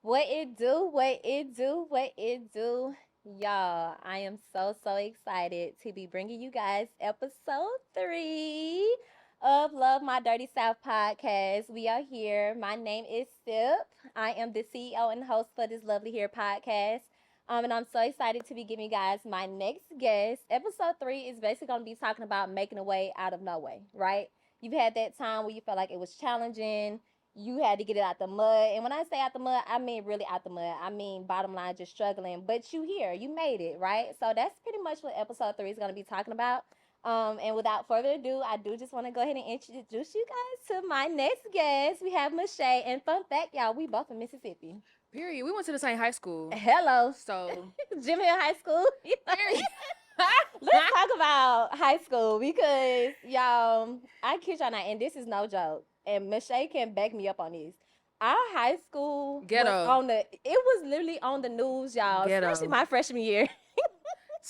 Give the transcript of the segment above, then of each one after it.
What it do, what it do, what it do. Y'all, I am so excited to be bringing you guys episode 3 of Love My Dirty South podcast. We are here. My name is Sip. I am the CEO and host for this lovely here podcast. And I'm so excited to be giving you guys my next guest. Episode 3 is basically going to be talking about making a way out of no way, right? You've had that time where you felt like it was challenging, you had to get it out the mud. And when I say out the mud, I mean really out the mud. I mean bottom line, just struggling. But you here, you made it, right? So that's pretty much what episode 3 is going to be talking about. And without further ado, I do just want to go ahead and introduce you guys to my next guest. We have Mechè, and fun fact, y'all, we both in Mississippi. Period. We went to the same high school. Hello, So, Jim Hill High School. period. Let's talk about high school because y'all, I kid y'all not, and this is no joke. And Mechè can back me up on this. Our high school Ghetto. was on the. It was literally on the news, y'all. Ghetto. Especially my freshman year.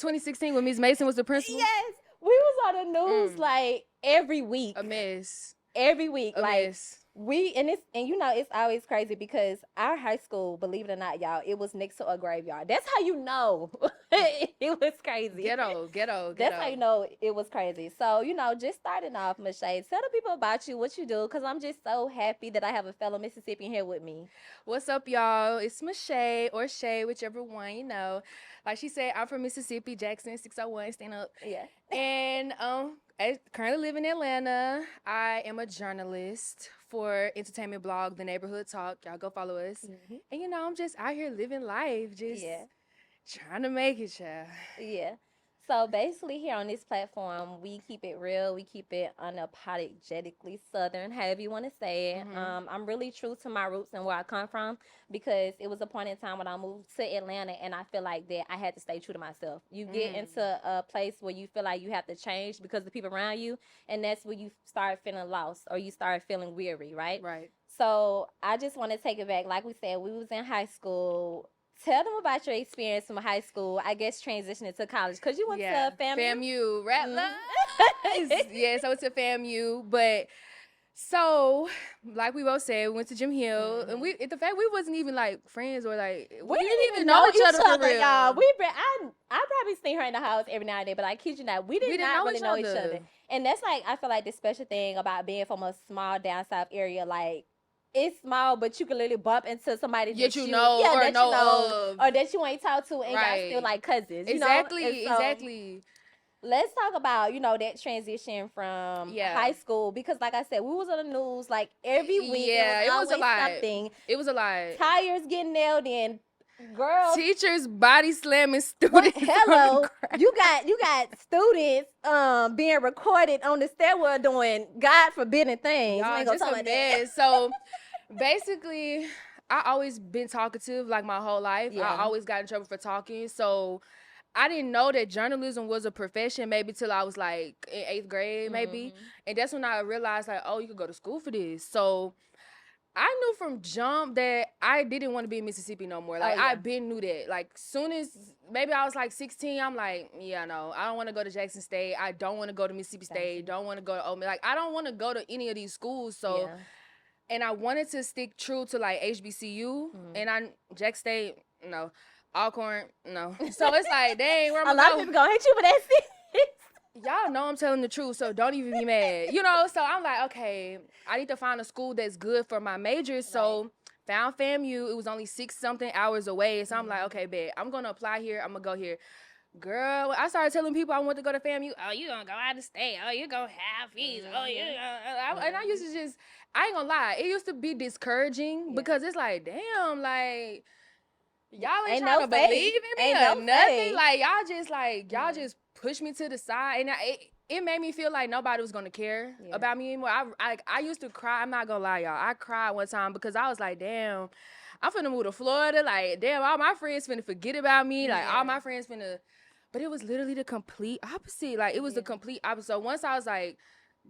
2016 when Ms. Mason was the principal. Yes, we was on the news like every week. A mess. Every week, A like mess. and you know it's always crazy because our high school, believe it or not, y'all, it was next to a graveyard. That's how you know it was crazy. Ghetto. That's how you know it was crazy. So, just starting off, Mechè, tell the people about you, what you do, because I'm just so happy that I have a fellow Mississippian here with me. What's up, y'all? It's Mechè or Shay, whichever one, Like she said, I'm from Mississippi, Jackson, 601, stand up. Yeah. And I currently live in Atlanta. I am a journalist for entertainment blog, The Neighborhood Talk. Y'all go follow us. Mm-hmm. And I'm just out here living life, just Yeah. trying to make it, child. Yeah. So basically, here on this platform, we keep it real. We keep it unapologetically Southern, however you want to say it. I'm really true to my roots and where I come from because it was a point in time when I moved to Atlanta, and I feel like that I had to stay true to myself. You get into a place where you feel like you have to change because of the people around you, and that's where you start feeling lost or you start feeling weary, right? Right. So I just want to take it back. Like we said, we was in high school. Tell them about your experience from high school, I guess transitioning to college, because you went to FAMU, Rattler. Yes, I went to FAMU, but so like we both said, we went to Jim Hill, and the fact we wasn't even like friends or like we didn't even know each other for real. Y'all. I probably seen her in the house every now and then, but I kid you not, we did not really know each other. And that's like, I feel like the special thing about being from a small down south area, like, it's small, but you can literally bump into somebody that you know, or that you ain't talk to, and y'all still like cousins. Exactly. Let's talk about that transition from high school, because like I said, we was on the news like every week. Yeah, it was a lot. Something. It was a lot. Tires getting nailed in. Girl, teachers body slamming students. Hello, you got students being recorded on the stairwell doing God forbidden things. Y'all, just a mess. So basically, I always been talkative like my whole life. I always got in trouble for talking. So I didn't know that journalism was a profession maybe till I was like in 8th grade maybe. And that's when I realized like, oh, you could go to school for this. So I knew from jump that I didn't want to be in Mississippi no more. Like, I been knew that. Like, soon as maybe I was like 16, I'm like, yeah, no, I don't want to go to Jackson State. I don't want to go to Mississippi State. Don't want to go to Ole Miss. Like, I don't want to go to any of these schools. So, and I wanted to stick true to like HBCU, and Jack State, no, Alcorn, no. So it's like, dang, where am I going? A lot of people gonna hit you for that. Y'all know I'm telling the truth, so don't even be mad. So I'm like, okay, I need to find a school that's good for my major. So found FAMU. It was only 6-something hours away. So I'm like, okay, bet. I'm going to apply here. I'm going to go here. Girl, I started telling people I want to go to FAMU. Oh, you going to go out of state. Oh, you going to have fees. Oh, you and I used to just, I ain't going to lie. It used to be discouraging because it's like, damn, like, y'all ain't trying to believe in me or nothing. Like, y'all just pushed me to the side, and it made me feel like nobody was gonna care about me anymore. I used to cry. I'm not gonna lie, y'all. I cried one time because I was like, damn, I'm finna move to Florida. Like, damn, all my friends finna forget about me. Like, all my friends finna. But it was literally the complete opposite. Like, it was the complete opposite. So once I was like,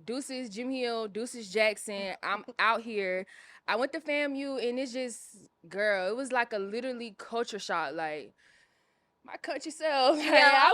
deuces Jim Hill, deuces Jackson, I'm out here. I went to FAMU, and it's just, girl, it was like a literally culture shock. Like, my country self. Yeah,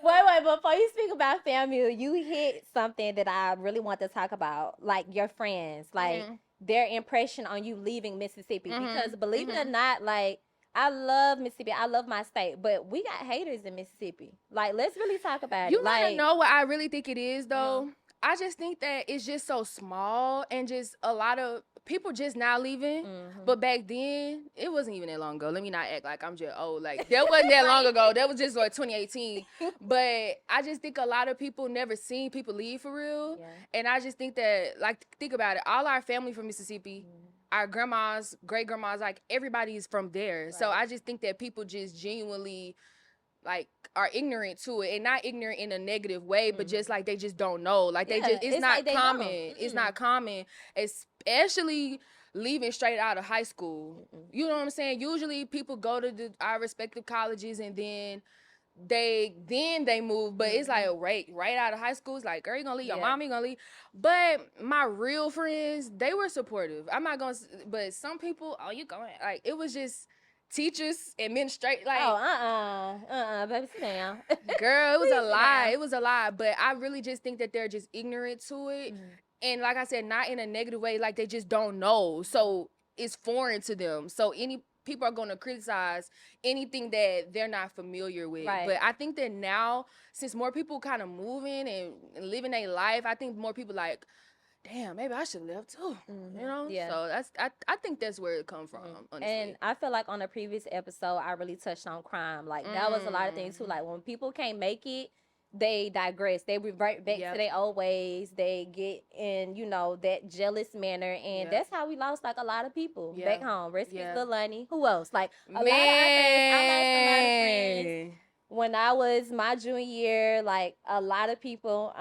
wait, before you speak about FAMU, you hit something that I really want to talk about, like your friends. Like, their impression on you leaving Mississippi. Because believe it or not, like, I love Mississippi. I love my state, but we got haters in Mississippi. Like, let's really talk about You it. want to Like, know what I really think it is, though? I just think that it's just so small and just a lot of people just now leaving. But back then, it wasn't even that long ago. Let me not act like I'm just old. Like, that wasn't that long ago. That was just like 2018. But I just think a lot of people never seen people leave for real. Yeah. And I just think that, like, think about it. All our family from Mississippi, our grandmas, great grandmas, like, everybody's from there. Right. So I just think that people just genuinely, like, are ignorant to it, and not ignorant in a negative way, but just like they just don't know. Like, they just, it's not like common. It's not common, especially leaving straight out of high school. You know what I'm saying? Usually people go to our respective colleges and then they move, but it's like right out of high school, it's like, girl, you gonna leave, your mom, you gonna leave. But my real friends, they were supportive. I'm not gonna, but some people, oh, you going, like, it was just teachers, administrators, like, baby, sit down. Girl, it was a lie. It was a lie. But I really just think that they're just ignorant to it. And like I said, not in a negative way, like they just don't know. So it's foreign to them. So any people are gonna criticize anything that they're not familiar with. Right. But I think that now, since more people kind of moving and living their life, I think more people like, damn, maybe I should have left too. You know? Yeah. So that's I think that's where it come from, honestly. And I feel like on a previous episode, I really touched on crime. Like, that was a lot of things too. Like, when people can't make it, they digress. They revert back to their old ways. They get in, you know, that jealous manner. And that's how we lost, like, a lot of people back home. Rest in peace, Lil Lunny. Who else? Like, a lot of our friends. I lost a lot of friends. When I was my junior year, like, a lot of people,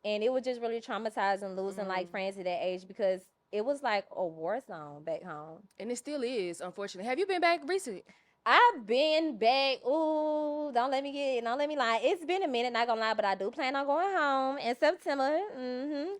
and it was just really traumatizing losing, like, friends at that age, because it was like a war zone back home. And it still is, unfortunately. Have you been back recently? I've been back. Ooh, don't let me lie. It's been a minute, not gonna lie, but I do plan on going home in September.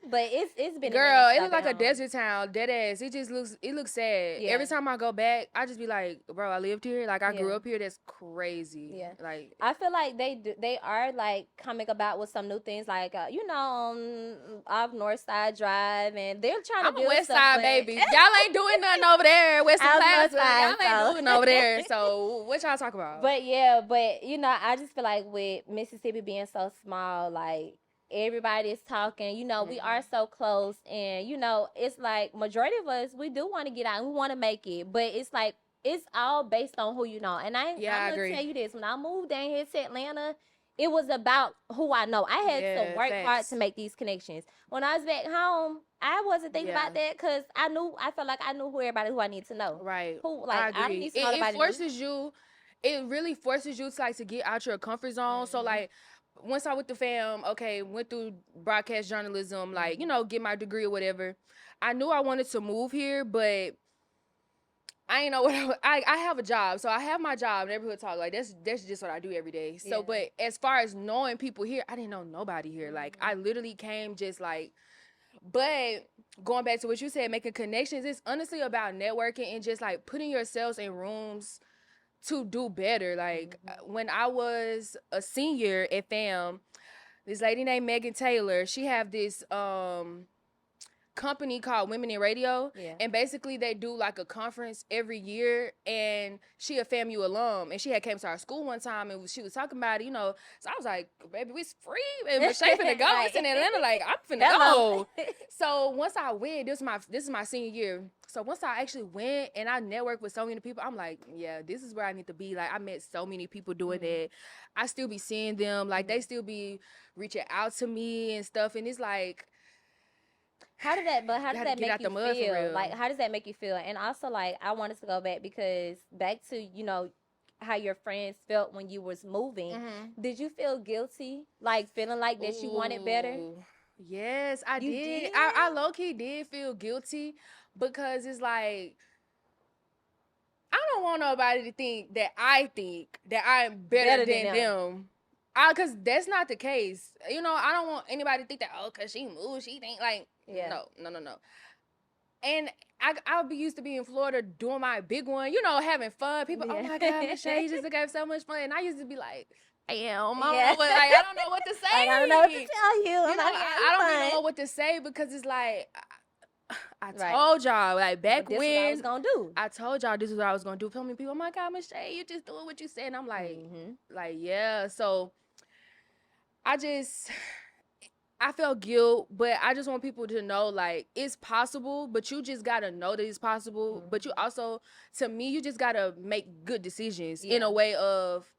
But it's been Girl, a minute. It looks like a desert town, dead ass. It looks sad. Yeah. Every time I go back, I just be like, bro, I lived here. Like, I grew up here. That's crazy. Yeah. Like, I feel like they are, like, coming about with some new things, like, you know, off North Side Drive, and they're trying to build West stuff, Side, baby. Y'all ain't doing nothing over there. West Side, y'all ain't doing over there. So what y'all talk about? But you know, I just feel like with Mississippi being so small, like, everybody is talking, you know, we are so close, and, you know, it's like majority of us, we do want to get out and we want to make it, but it's like, it's all based on who you know. And I'm gonna tell you this, when I moved down here to Atlanta, it was about who I know. I had to work hard to make these connections. When I was back home, I wasn't thinking about that, because I felt like I knew who I need to know. Right. Who, like, I don't need to know nobody. It forces you. It really forces you to, like, to get out your comfort zone. So, like, once I went to fam, went through broadcast journalism, like, you know, get my degree or whatever. I knew I wanted to move here, but I ain't know what I have a job. So I have my job, neighborhood talk. Like, that's just what I do every day. So, but as far as knowing people here, I didn't know nobody here. Like, I literally came just like, but going back to what you said, making connections, it's honestly about networking and just, like, putting yourselves in rooms to do better. Like, when I was a senior at FAM, this lady named Megan Taylor, she have this company called Women in Radio, and basically they do, like, a conference every year, and she a FAMU alum, and she had came to our school one time, and she was talking about it, you know. So I was like, baby, it's free, and Mechè finna go. It's in Atlanta, like, I'm finna go. So once I went, this is my senior year. So once I actually went and I networked with so many people, I'm like, yeah, this is where I need to be. Like, I met so many people doing that. I still be seeing them, like, they still be reaching out to me and stuff, and it's like, how did that make you feel? Like, how does that make you feel? And also, like, I wanted to go back to, you know, how your friends felt when you was moving. Did you feel guilty? Like, feeling like that you wanted better? Yes, I did. I low-key did feel guilty, because it's like, I don't want nobody to think that I'm better than them. Because that's not the case. You know, I don't want anybody to think that, oh, because she moved, she think, like, no. And I would be used to being in Florida doing my big one, you know, having fun. People, oh my God, Mechè, you just have so much fun. And I used to be like, damn, but, like, I don't know what to say. I don't know what to tell you. I don't even know what to say, because it's like, I Right. told y'all, like, back But this what I was when gonna do. I told y'all this is what I was gonna do. So many people, oh my God, Mechè, you just doing what you said. And I'm like, yeah. So I felt guilt, but I just want people to know, like, it's possible, but you just gotta know that it's possible. But you also, to me, you just gotta make good decisions in a way of,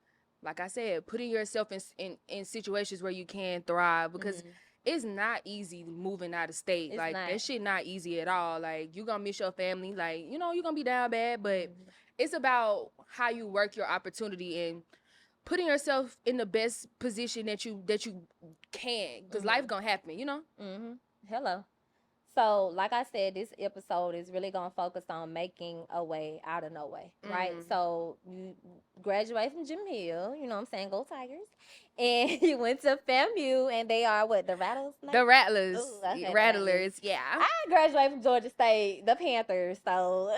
like I said, putting yourself in situations where you can thrive, because it's not easy moving out of state. It's like, not. that shit not easy at all. Like, you gonna miss your family. Like, you know, you gonna be down bad, but it's about how you work your opportunity and putting yourself in the best position that you can, because life gonna happen, you know. Hello. So, like I said, this episode is really gonna focus on making a way out of no way, right? So you graduate from Jim Hill, you know what I'm saying? Go Tigers. And you went to FAMU, and they are what, the Rattlesnakes? The Rattlers. Ooh, okay, Rattlers, yeah. I graduated from Georgia State, the Panthers, so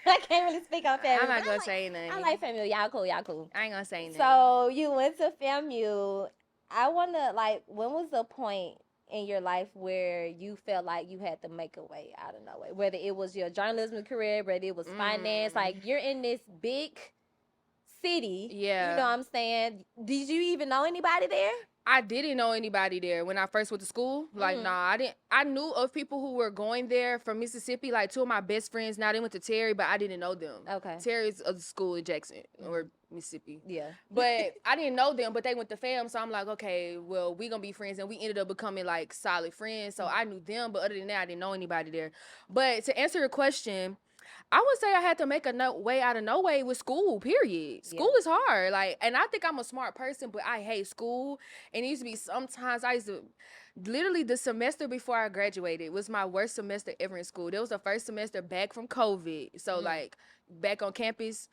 I can't really speak on FAMU. I'm not gonna say nothing. I like FAMU. Y'all cool, y'all cool. I ain't gonna say nothing. So you went to FAMU. I wonder, like, when was the point in your life where you felt like you had to make a way out of no way? Whether it was your journalism career, whether it was finance, like, you're in this big city. Yeah. You know what I'm saying? Did you even know anybody there? I didn't know anybody there when I first went to school. Like, nah, I didn't. I knew of people who were going there from Mississippi. Like, two of my best friends now, they went to Terry, but I didn't know them. Okay. Terry's a school in Jackson or Mississippi. Yeah. But I didn't know them, but they went to FAM, so I'm like, okay, well, we gonna be friends, and we ended up becoming like solid friends. So I knew them, but other than that, I didn't know anybody there. But to answer your question, I would say I had to make a way out of no way with school, period. School is hard. Like, and I think I'm a smart person, but I hate school. And it used to be sometimes I used to, literally the semester before I graduated was my worst semester ever in school. That was the first semester back from COVID. So, like, back on campus,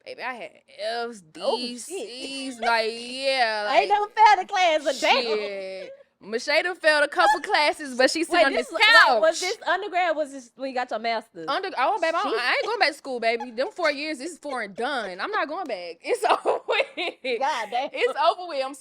baby, I had F's, D's, C's. Like, yeah. Like, I ain't never failed a class a day. shit. Mechè done failed a couple classes, but she's sitting on this couch. Was this undergrad, or was this when you got your master's? Oh, baby, I ain't going back to school, baby. Them 4 years, this is 4 and done. I'm not going back. It's over with. God damn. It's over with. I'm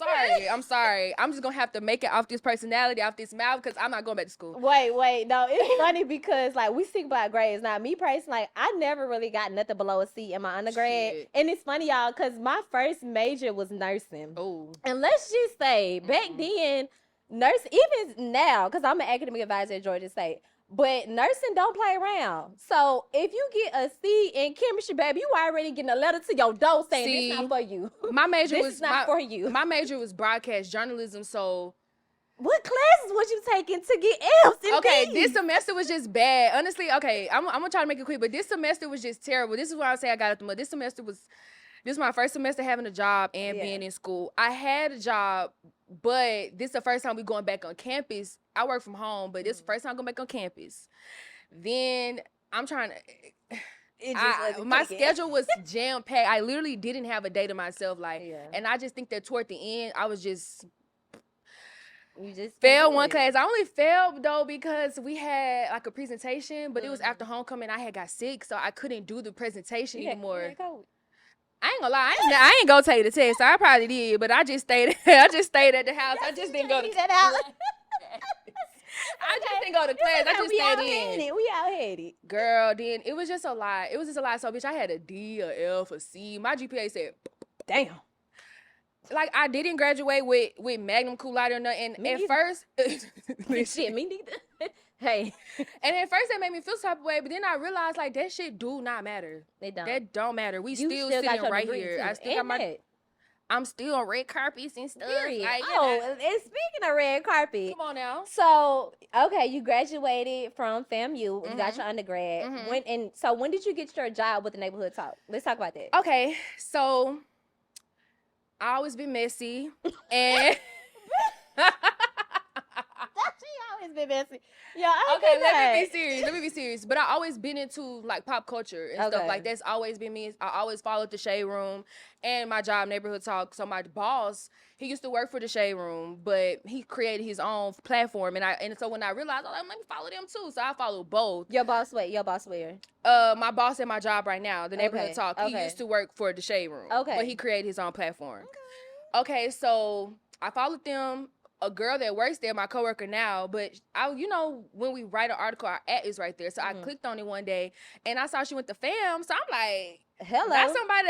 sorry. I'm just going to have to make it off this personality, off this mouth, because I'm not going back to school. Wait. No, it's funny because, like, we speak about grades. Now, me personally, like, I never really got nothing below a C in my undergrad. Shit. And it's funny, y'all, because my first major was nursing. Oh. And let's just say, back then, even now, because I'm an academic advisor at Georgia State, but nursing don't play around. So if you get a C in chemistry, baby, you already getting a letter to your door saying this not for you. My major this was is not for you. My major was broadcast journalism, so what classes was you taking to get F's and okay, B's? this semester was just bad. Honestly, okay, I'm gonna try to make it quick, but this semester was just terrible. This is why I say I got up the mud. This is my first semester having a job and being in school. I had a job, but this is the first time we going back on campus. I work from home, but this is the first time I'm going back on campus. Then I'm trying to... my schedule was jam-packed. I literally didn't have a day to myself. And I just think that toward the end, I was just... You just failed one class. I only failed, though, because we had, like, a presentation, but it was after homecoming. I had got sick, so I couldn't do the presentation anymore. I ain't gonna lie, I ain't gonna take the test. I probably did, but I just stayed. I just stayed at the house. I just didn't go to class. I just didn't go to class. I just stayed in. We out headed. Girl, then it was just a lot. It was just a lot. So, bitch, I had a D, a F, a C. My GPA said, damn. Like, I didn't graduate with magna cum laude or nothing. And at first, shit, me neither. Hey. And at first, that made me feel some type of way, but then I realized, like, that shit do not matter. They don't. That don't matter. We still sitting right here. Too. I still got I'm still on red carpets and stuff. Like, and speaking of red carpet. Come on now. So, okay, you graduated from FAMU. You got your undergrad. When did you get your job with the Neighborhood Talk? Let's talk about that. Okay, so I always been messy. And... always been messy. Yeah, okay, let me be serious. But I always been into like pop culture and stuff like that's always been me. I always followed the Shade Room and my job, Neighborhood Talk. So my boss, he used to work for the Shade Room, but he created his own platform. And so when I realized, let me follow them too. So I followed both. Your boss where? My boss at my job right now, the Neighborhood Talk. He used to work for the Shade Room. Okay. But he created his own platform. Okay, so I followed them. a girl that works there, my coworker now, but when we write an article, our @ is right there. So I clicked on it one day and I saw she went to FAM. So I'm like, hello, that's somebody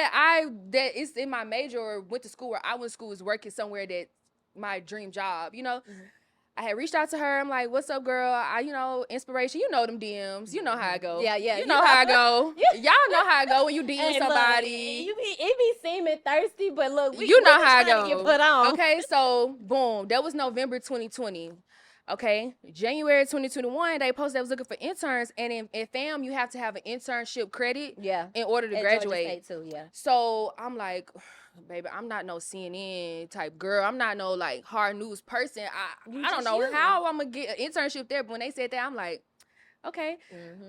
that is in my major or went to school where I went to school, is working somewhere that my dream job, I had reached out to her. I'm like, what's up, girl? Inspiration. You know them DMs. You know how I go. Yeah. You know how I go. Y'all know how I go when you DM Hey, somebody. Look, it be seeming thirsty, but look, you know how I go. go. Put on. Okay, so boom, that was November 2020. Okay, January 2021, they posted they was looking for interns, and in FAM you have to have an internship credit, in order to graduate. Georgia State too, So I'm like, baby, I'm not no CNN type girl. I'm not no like hard news person. I don't know how I'm gonna get an internship there. But when they said that, I'm like, okay,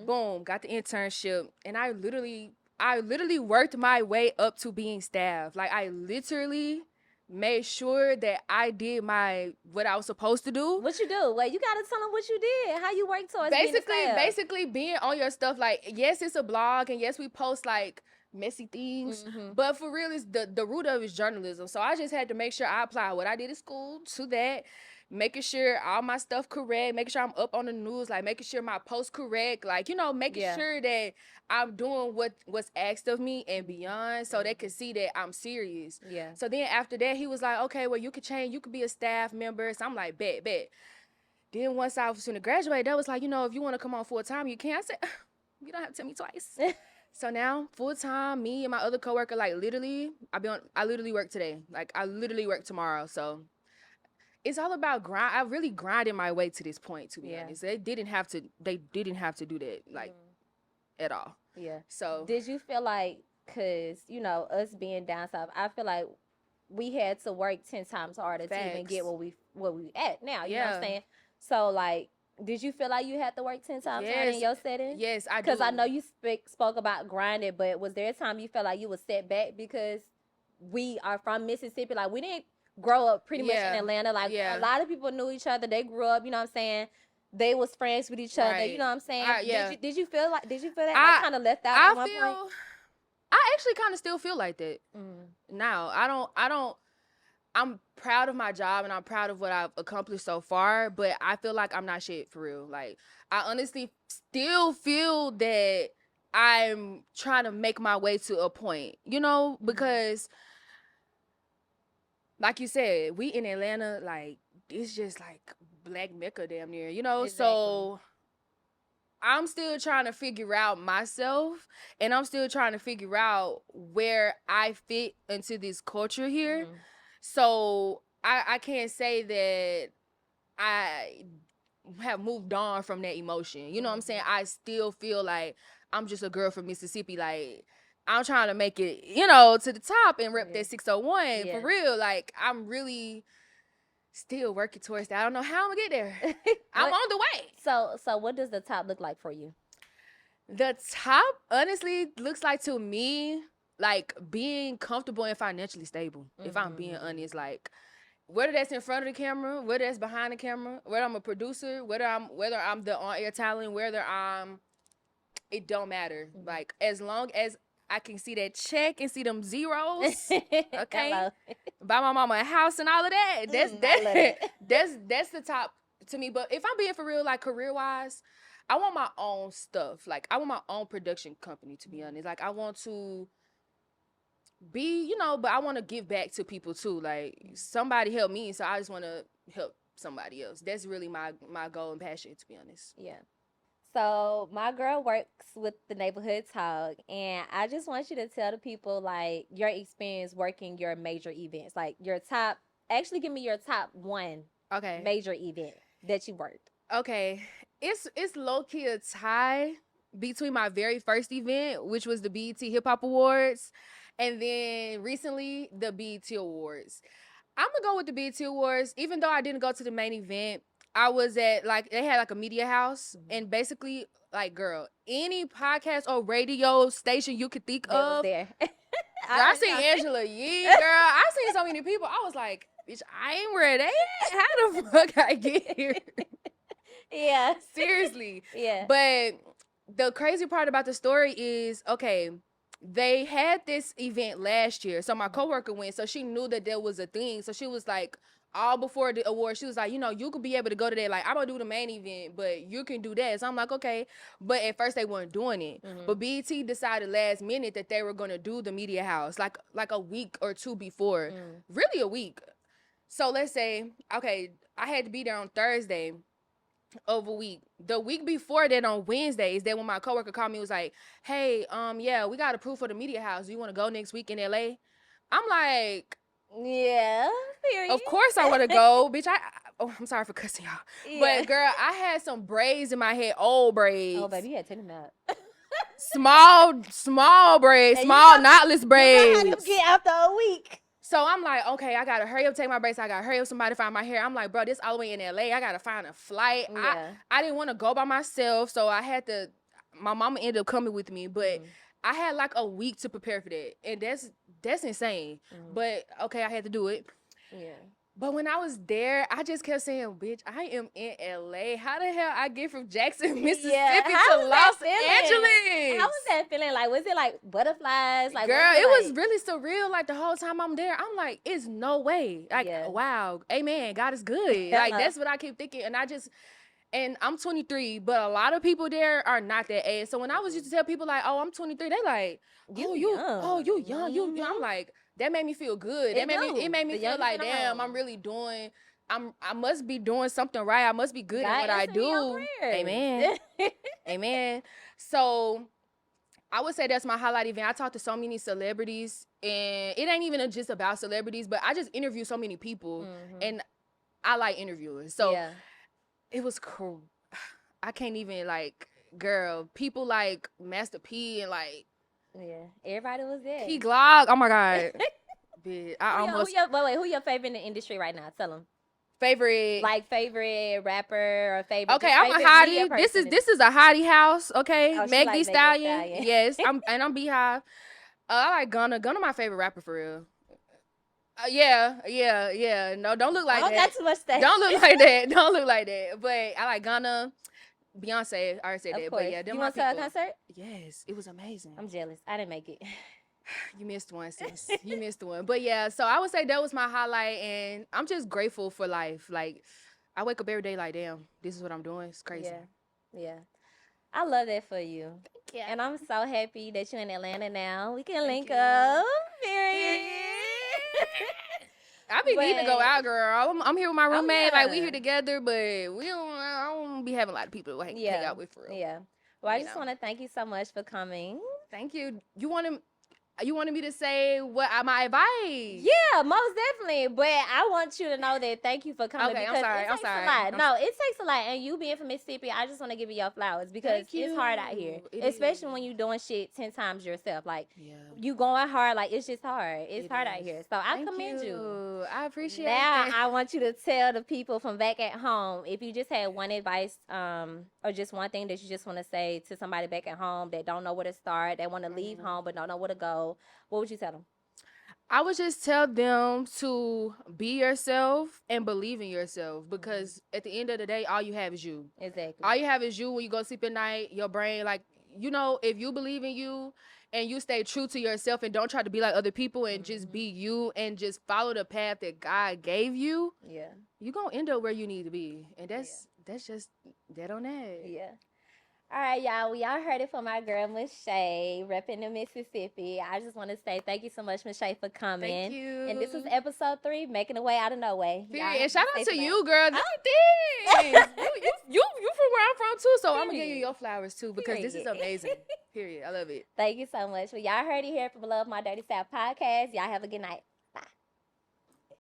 boom, got the internship, and I literally worked my way up to being staff. Like I literally made sure that I did what I was supposed to do. What you do? Wait, you gotta tell them what you did. How you work towards basically being on your stuff. Like, yes, it's a blog, and yes, we post like messy things, but for real, it's the root of it is journalism. So I just had to make sure I apply what I did at school to that, making sure all my stuff correct, making sure I'm up on the news, like making sure my post correct, like making sure that I'm doing what's asked of me and beyond, so they can see that I'm serious. Yeah. So then after that, he was like, okay, well, you could change, you could be a staff member. So I'm like, bet. Then once I was going to graduate, that was like, if you want to come on full time, you can. I said, you don't have to tell me twice. So now, full time, me and my other coworker, like literally, I literally work today. Like I literally work tomorrow. So it's all about grind. I really grinded my way to this point, to be honest. They didn't have to do that, like at all. Yeah. So did you feel like, cause us being down south, I feel like we had to work 10 times harder to even get where we at now. You know what I'm saying? So like, did you feel like you had to work 10 times harder in your setting? Yes, I do. Because I know you spoke about grinding, but was there a time you felt like you were set back because we are from Mississippi? Like, we didn't grow up pretty much in Atlanta. Like, a lot of people knew each other. They grew up, you know what I'm saying? They was friends with each other. You know what I'm saying? Did you feel that like kind of left out at one point? I actually kind of still feel like that. Now, I'm proud of my job and I'm proud of what I've accomplished so far, but I feel like I'm not shit for real. Like, I honestly still feel that I'm trying to make my way to a point, because like you said, we in Atlanta, like, it's just like Black Mecca damn near, Exactly. So I'm still trying to figure out myself, and I'm still trying to figure out where I fit into this culture here. So I can't say that I have moved on from that emotion. You know what I'm saying? I still feel like I'm just a girl from Mississippi. Like, I'm trying to make it, to the top and rep that 601 for real. Like, I'm really still working towards that. I don't know how I'm gonna get there. I'm on the way. So what does the top look like for you? The top, honestly, looks like, to me, like being comfortable and financially stable. If I'm being honest, like whether that's in front of the camera, whether that's behind the camera, whether I'm a producer, whether I'm the on-air talent, it don't matter. Like, as long as I can see that check and see them zeros, okay, buy my mama a house and all of that. That's the top to me. But if I'm being for real, like career-wise, I want my own stuff. Like, I want my own production company, to be honest. Like, I want to be, but I want to give back to people too. Like, somebody helped me, so I just want to help somebody else. That's really my goal and passion, to be honest. Yeah. So my girl works with the Neighborhood Talk, and I just want you to tell the people, like, your experience working your major events. Like, actually give me your top one major event that you worked. Okay. It's low-key a tie between my very first event, which was the BET Hip Hop Awards, and then recently the BET Awards. I'm gonna go with the BET Awards, even though I didn't go to the main event. I was at, like, they had like a media house, and basically, like, girl, any podcast or radio station you could think of. Was there. I seen Angela Yee, girl. I seen so many people. I was like, bitch, I ain't where they at. How the fuck I get here? Yeah. Seriously. Yeah. But the crazy part about the story is, okay, they had this event last year. So my coworker went, so she knew that there was a thing. So she was like, all before the award, she was like, you know, you could be able to go to that. Like, I'm gonna do the main event, but you can do that. So I'm like, okay. But at first they weren't doing it. But BET decided last minute that they were gonna do the media house like a week or two before, really a week. So let's say, okay, I had to be there on Thursday of a week. The week before that, on Wednesdays, then when my coworker called me, was like, hey, yeah, we got approved for the media house. Do you want to go next week in LA? I'm like, Yeah, period. of course I want to go, bitch. I'm sorry for cussing y'all. Yeah. But girl, I had some braids in my head, old braids. Oh, baby, you had to take them out. small braids, And small knotless braids. You know how them get after a week. So I'm like, okay, I gotta hurry up, take my braids. I gotta hurry up, somebody find my hair. I'm like, bro, this all the way in LA. I gotta find a flight. Yeah. I didn't want to go by myself, so I had to. My mama ended up coming with me, but I had like a week to prepare for that, and that's insane. But okay, I had to do it. Yeah. But when I was there, I just kept saying, bitch, I am in LA. How the hell I get from Jackson, Mississippi to Los Angeles? How was that feeling? Like, was it like butterflies? Like, girl, it was really surreal. Like, the whole time I'm there, I'm like, it's no way. Like, wow, amen, God is good. Like, that's what I keep thinking. And I'm 23, but a lot of people there are not that age. So when I was used to tell people like, oh, I'm 23, they like, you young. I'm like, that made me feel good. It made me feel like, damn, I'm really doing. I must be doing something right. I must be good at what I do. Amen. Amen. So I would say that's my highlight event. I talked to so many celebrities, and it ain't even just about celebrities, but I just interview so many people, and I like interviewing. So it was cool. I can't even, like, girl, people like Master P and like, everybody was there. P Glock. Oh my God. Bitch, who your favorite in the industry right now? Tell them. Favorite rapper or favorite. Okay, I'm a hottie. This is a hottie house. Okay, Meg like Thee Stallion. Yes, I'm Beehive. I like Gunna. Gunna my favorite rapper for real. Yeah. No, don't look like that. Got too much stuff. Don't look like that. Don't look like that. But I like Gunna. Beyonce, I already said that. Course. But yeah, you want to a concert? Yes, it was amazing. I'm jealous. I didn't make it. You missed one, sis. You missed one. But yeah, so I would say that was my highlight, and I'm just grateful for life. Like, I wake up every day like, damn, this is what I'm doing. It's crazy. Yeah. I love that for you. Thank you. And I'm so happy that you're in Atlanta now. We can link up. Period. I be needing to go out, girl. I'm here with my roommate. Like, we here together, but I don't be having a lot of people to hang out with for real. Yeah. Well, I just want to thank you so much for coming. Thank you. You wanted me to say what my advice? Yeah, most definitely. But I want you to know that thank you for coming. Okay, because I'm sorry. No, it takes a lot. And you being from Mississippi, I just want to give you your flowers because it's hard out here. Especially when you're doing shit 10 times yourself. Like, you going hard, like, it's just hard. It's hard out here. So I commend you. I appreciate now, that. I want you to tell the people from back at home, if you just had one advice or just one thing that you just want to say to somebody back at home that don't know where to start, they want to leave home but don't know where to go, what would you tell them? I would just tell them to be yourself and believe in yourself, because at the end of the day, all you have is you. Exactly. All you have is you when you go to sleep at night, your brain. Like, you know, if you believe in you and you stay true to yourself and don't try to be like other people and just be you and just follow the path that God gave you, you're going to end up where you need to be. And that's just that on that. Yeah. All right, y'all. Y'all heard it from my girl, Mechè, repping in Mississippi. I just want to say thank you so much, Mechè, for coming. Thank you. And this was episode 3, making the way out of no way. And shout out to you, girl. Do things. you from where I'm from, too, so I'm going to give you your flowers, too, because this is amazing. Period. I love it. Thank you so much. Well, y'all heard it here from Love My Dirty South podcast. Y'all have a good night.